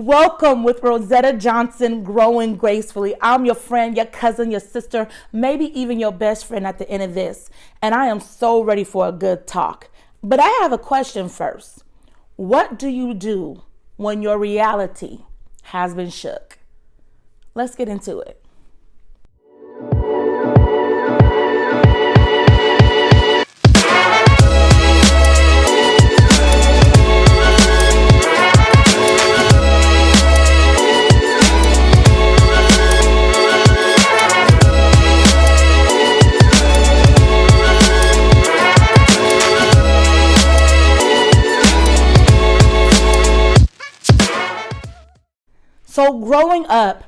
Welcome with Rosetta Johnson, Growing Gracefully. I'm your friend, your cousin, your sister, maybe even your best friend at the end of this. And I am so ready for a good talk. But I have a question first. What do you do when your reality has been shook? Let's get into it. So growing up,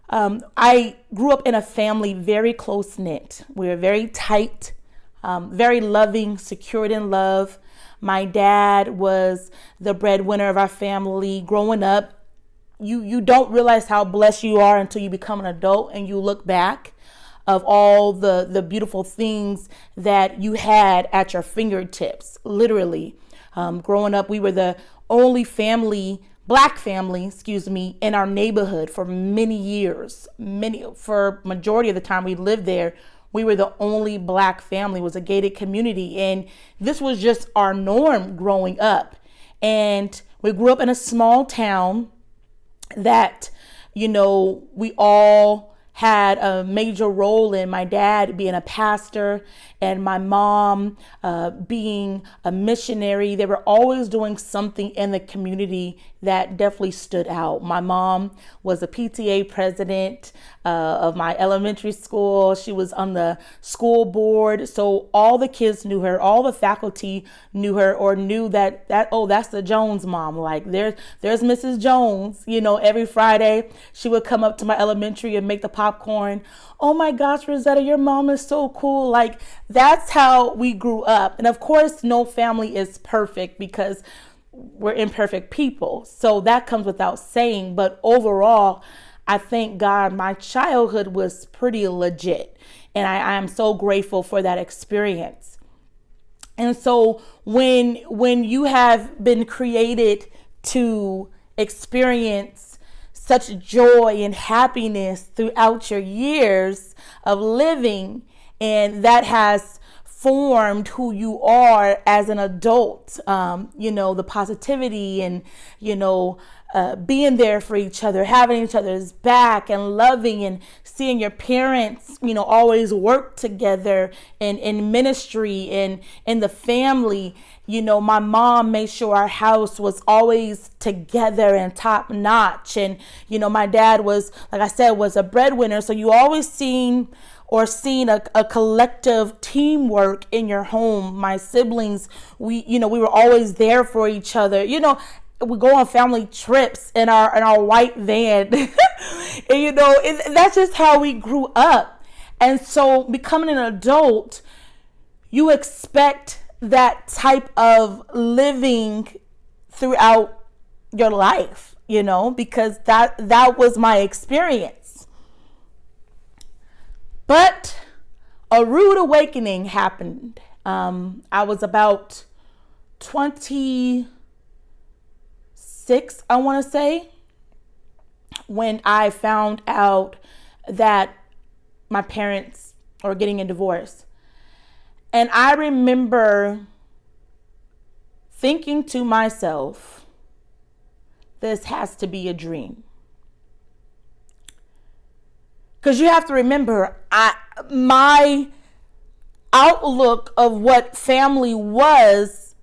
I grew up in a family very close knit. We were very tight, very loving, secured in love. My dad was the breadwinner of our family. Growing up, you don't realize how blessed you are until you become an adult and you look back of all the beautiful things that you had at your fingertips, literally. Growing up, we were the only Black family, in our neighborhood for many years. For majority of the time we lived there, we were the only Black family. It was a gated community, and this was just our norm growing up. And we grew up in a small town that, we all had a major role in. My dad being a pastor and my mom being a missionary. They were always doing something in the community that definitely stood out. My mom was a PTA president of my elementary school. She was on the school board. So all the kids knew her, all the faculty knew her, or knew that that's the Jones mom. Like there's Mrs. Jones. Every Friday she would come up to my elementary and make the popcorn. Oh my gosh, Rosetta, your mom is so cool. Like that's how we grew up. And of course, no family is perfect because we're imperfect people. So that comes without saying. But overall, I thank God my childhood was pretty legit. And I am so grateful for that experience. And so when you have been created to experience such joy and happiness throughout your years of living, and that has formed who you are as an adult, the positivity and, being there for each other, having each other's back and loving and seeing your parents, always work together in ministry and in the family. My mom made sure our house was always together and top notch. And, my dad was, like I said, was a breadwinner. So you always seen a collective teamwork in your home. My siblings, we were always there for each other. We go on family trips in our white van, and that's just how we grew up. And so becoming an adult, you expect that type of living throughout your life, because that was my experience. But a rude awakening happened. I was about 26, I want to say, when I found out that my parents are getting a divorce. And I remember thinking to myself, this has to be a dream. Because you have to remember, my outlook of what family was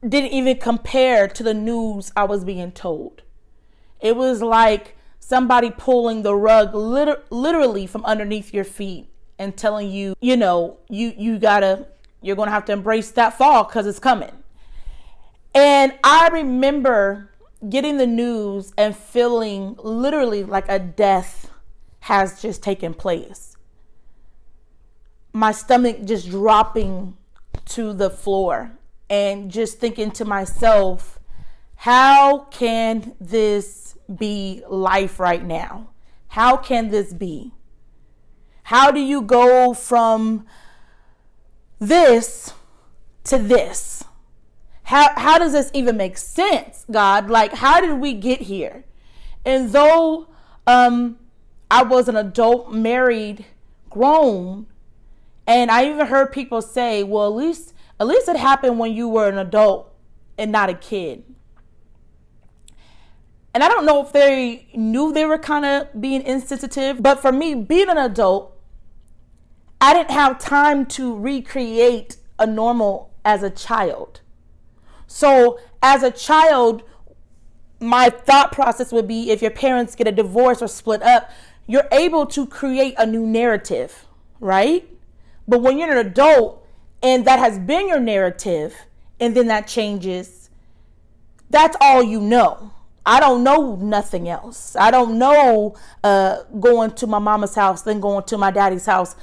didn't even compare to the news I was being told. It was like somebody pulling the rug literally from underneath your feet and telling you, you're going to have to embrace that fall because it's coming. And I remember getting the news and feeling literally like a death has just taken place. My stomach just dropping to the floor and just thinking to myself, how can this be life right now? How can this be? How do you go from this to this? how does this even make sense, God? Like, how did we get here? And though I was an adult, married, grown, and I even heard people say, well, at least it happened when you were an adult and not a kid. And I don't know if they knew they were kind of being insensitive, but for me, being an adult, I didn't have time to recreate a normal as a child. So as a child, my thought process would be, if your parents get a divorce or split up, you're able to create a new narrative, right? But when you're an adult and that has been your narrative and then that changes, that's all you know. I don't know nothing else. I don't know going to my mama's house, then going to my daddy's house.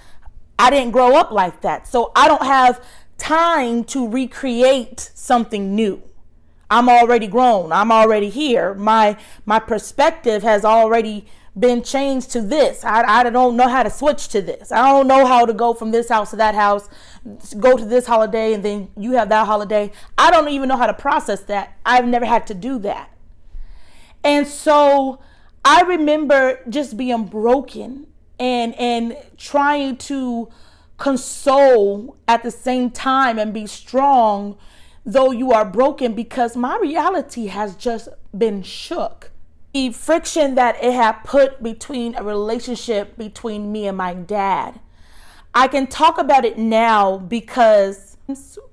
I didn't grow up like that. So I don't have time to recreate something new. I'm already grown. I'm already here. My perspective has already been changed to this. I don't know how to switch to this. I don't know how to go from this house to that house, go to this holiday, and then you have that holiday. I don't even know how to process that. I've never had to do that. And so I remember just being broken and trying to console at the same time and be strong, though you are broken, because my reality has just been shook. The friction that it had put between a relationship between me and my dad. I can talk about it now because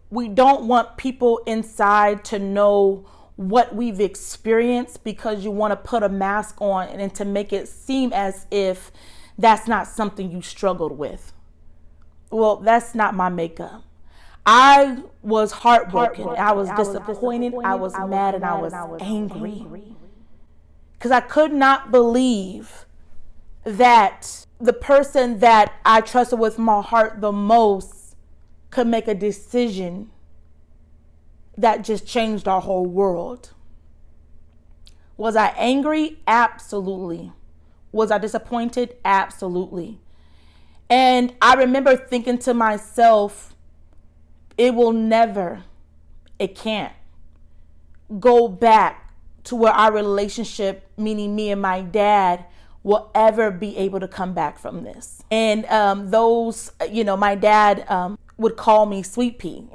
we don't want people inside to know what we've experienced, because you want to put a mask on and to make it seem as if that's not something you struggled with. Well, that's not my makeup. I was heartbroken. I was disappointed. I was mad, and I was angry. Because I could not believe that the person that I trusted with my heart the most could make a decision that just changed our whole world. Was I angry? Absolutely. Was I disappointed? Absolutely. And I remember thinking to myself, it will never, it can't go back to where our relationship, meaning me and my dad, will ever be able to come back from this. And my dad would call me Sweet Pea.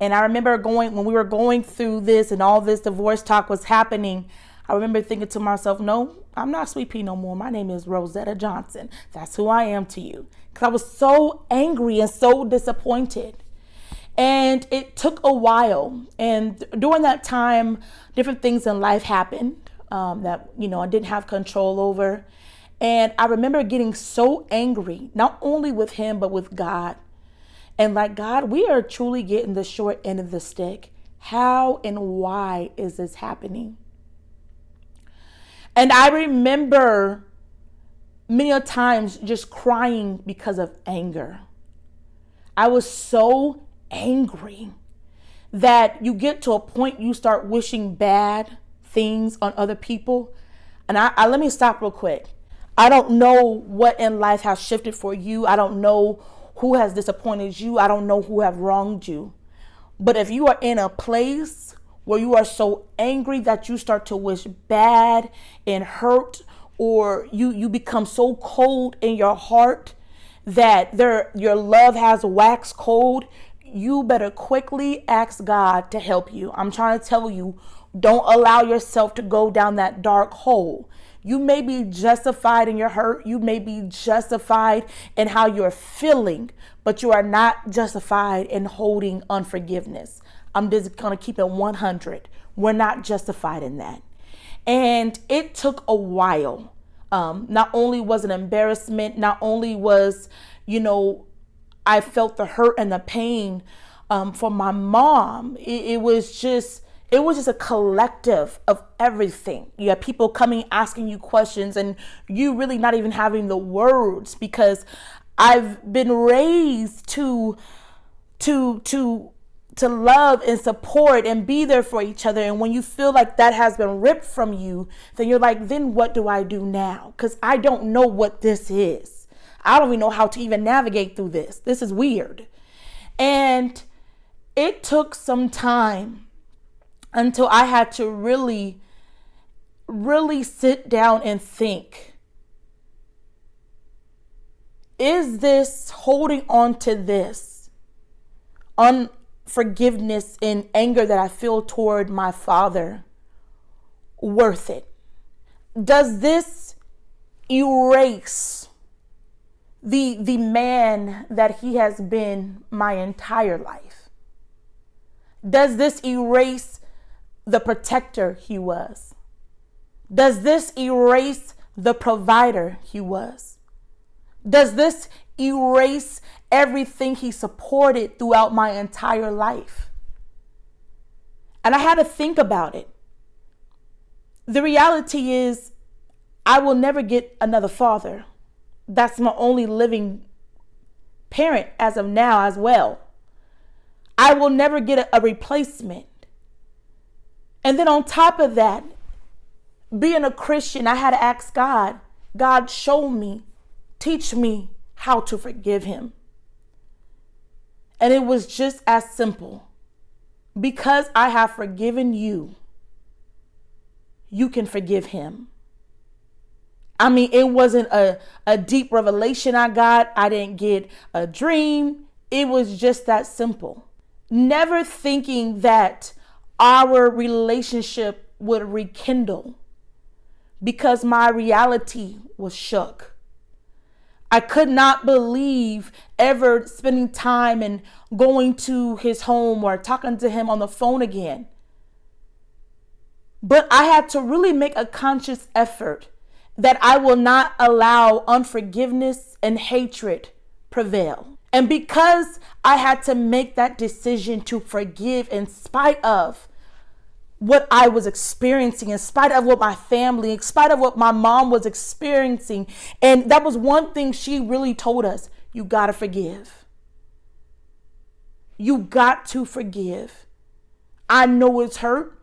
And I remember when we were going through this and all this divorce talk was happening, I remember thinking to myself, no, I'm not Sweet Pea no more. My name is Rosetta Johnson. That's who I am to you. Because I was so angry and so disappointed. And it took a while. And during that time, different things in life happened that I didn't have control over. And I remember getting so angry, not only with him, but with God. And like, God, we are truly getting the short end of the stick. How and why is this happening? And I remember many times just crying because of anger. I was so angry that you get to a point you start wishing bad things on other people. And I let me stop real quick. I don't know what in life has shifted for you. I don't know who has disappointed you. I don't know who have wronged you. But if you are in a place where you are so angry that you start to wish bad and hurt, or you become so cold in your heart that your love has waxed cold, you better quickly ask God to help you. I'm trying to tell you, don't allow yourself to go down that dark hole. You may be justified in your hurt. You may be justified in how you're feeling, but you are not justified in holding unforgiveness. I'm just going to keep it 100. We're not justified in that. And it took a while. Not only was an embarrassment, not only was, I felt the hurt and the pain for my mom. It was just a collective of everything. You have people coming, asking you questions, and you really not even having the words, because I've been raised to love and support and be there for each other. And when you feel like that has been ripped from you, then you're like, then what do I do now? Because I don't know what this is. I don't even know how to even navigate through this. This is weird. And it took some time until I had to really, really sit down and think, is this holding on to this unforgiveness and anger that I feel toward my father worth it? Does this erase the man that he has been my entire life? Does this erase the protector he was? Does this erase the provider he was? Does this erase everything he supported throughout my entire life? And I had to think about it. The reality is, I will never get another father. That's my only living parent as of now as well. I will never get a replacement. And then on top of that, being a Christian, I had to ask God, God, show me, teach me how to forgive him. And it was just as simple. Because I have forgiven you, you can forgive him. I mean, it wasn't a deep revelation I got. I didn't get a dream. It was just that simple. Never thinking that our relationship would rekindle, because my reality was shook. I could not believe ever spending time and going to his home or talking to him on the phone again. But I had to really make a conscious effort that I will not allow unforgiveness and hatred prevail. And because I had to make that decision to forgive in spite of what I was experiencing, in spite of what my family, in spite of what my mom was experiencing. And that was one thing she really told us: you got to forgive. You got to forgive. I know it's hurt.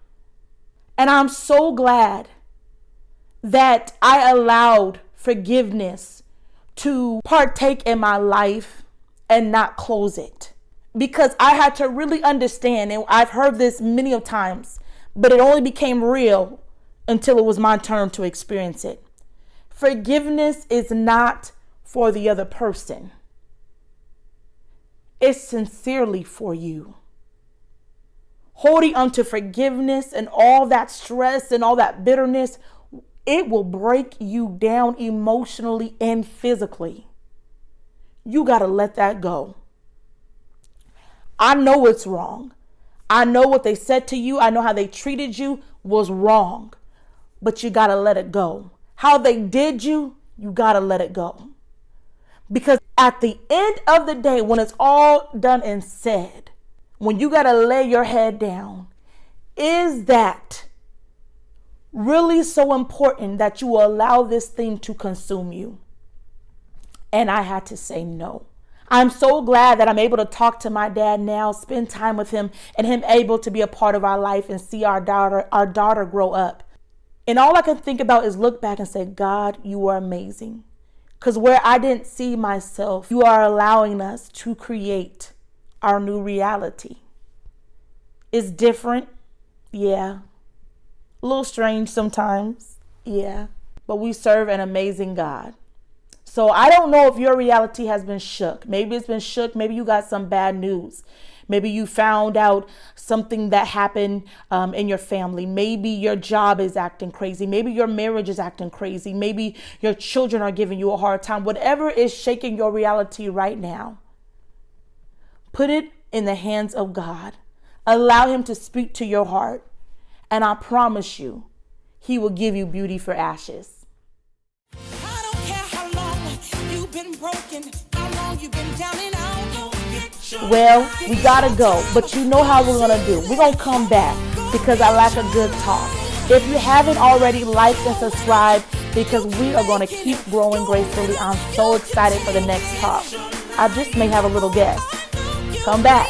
And I'm so glad that I allowed forgiveness to partake in my life and not close it. Because I had to really understand, and I've heard this many of times, but it only became real until it was my turn to experience it. Forgiveness is not for the other person. It's sincerely for you. Holding on to forgiveness and all that stress and all that bitterness, it will break you down emotionally and physically. You got to let that go. I know it's wrong. I know what they said to you. I know how they treated you was wrong, but you got to let it go. How they did you, you got to let it go. Because at the end of the day, when it's all done and said, when you got to lay your head down, is that really so important that you will allow this thing to consume you? And I had to say no. I'm so glad that I'm able to talk to my dad now, spend time with him, and him able to be a part of our life and see our daughter grow up. And all I can think about is look back and say, God, you are amazing. Because where I didn't see myself, you are allowing us to create our new reality. It's different. Yeah. A little strange sometimes. Yeah. But we serve an amazing God. So I don't know if your reality has been shook. Maybe it's been shook. Maybe you got some bad news. Maybe you found out something that happened in your family. Maybe your job is acting crazy. Maybe your marriage is acting crazy. Maybe your children are giving you a hard time. Whatever is shaking your reality right now, put it in the hands of God. Allow him to speak to your heart. And I promise you, he will give you beauty for ashes. I don't care how long you've been broken, how long you've been down and out. Well, we gotta go, but you know how we're gonna do. We're gonna come back because I like a good talk. If you haven't already, like and subscribe, because we are gonna keep growing gracefully. I'm so excited for the next talk. I just may have a little guest. Come back.